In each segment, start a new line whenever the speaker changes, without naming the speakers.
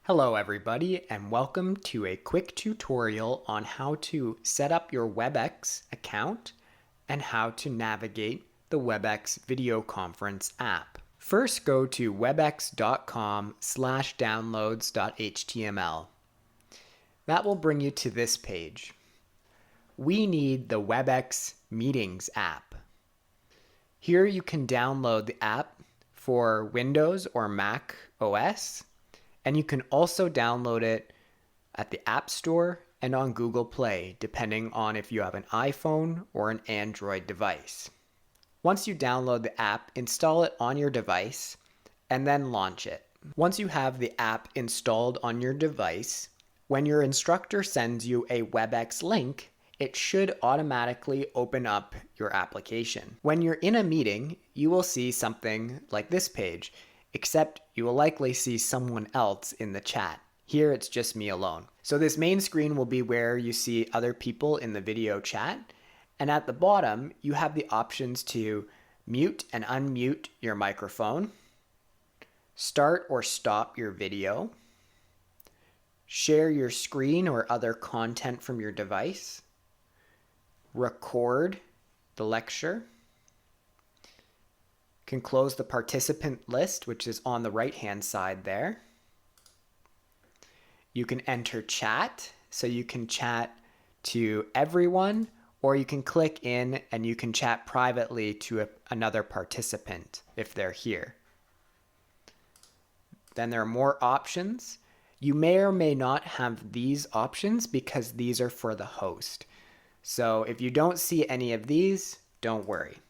Hello everybody, and welcome to a quick tutorial on how to set up your WebEx account and how to navigate the WebEx video conference app. First, go to webex.com/downloads.html. That will bring you to this page. We need the WebEx Meetings app. Here you can download the app for Windows or Mac OS. And you can also download it at the App Store and on Google Play, depending on if you have an iPhone or an Android device. Once you download the app, install it on your device and then launch it. Once you have the app installed on your device, when your instructor sends you a WebEx link, it should automatically open up your application. When you're in a meeting, you will see something like this page, except you will likely see someone else in the chat. Here it's just me alone. So this main screen will be where you see other people in the video chat, and at the bottom you have the options to mute and unmute your microphone, start or stop your video, share your screen or other content from your device, record the lecture, can close the participant list, which is on the right-hand side there. You can enter chat, so you can chat to everyone, or you can click in and you can chat privately to another participant if they're here. Then there are more options. You may or may not have these options because these are for the host. So if you don't see any of these, don't worry.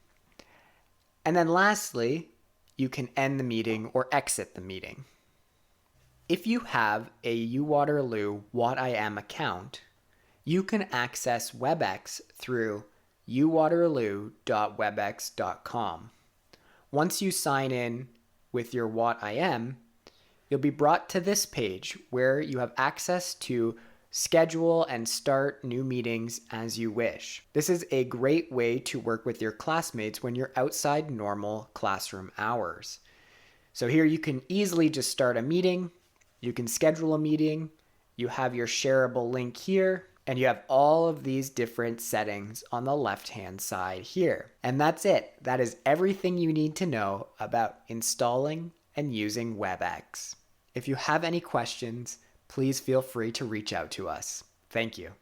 And then lastly, you can end the meeting or exit the meeting. If you have a uWaterloo WhatIam account, you can access WebEx through uwaterloo.webex.com. Once you sign in with your WhatIam, you'll be brought to this page where you have access to schedule and start new meetings as you wish. This is a great way to work with your classmates when you're outside normal classroom hours. So here you can easily just start a meeting, you can schedule a meeting, you have your shareable link here, and you have all of these different settings on the left-hand side here. And that's it. That is everything you need to know about installing and using WebEx. If you have any questions, please feel free to reach out to us. Thank you.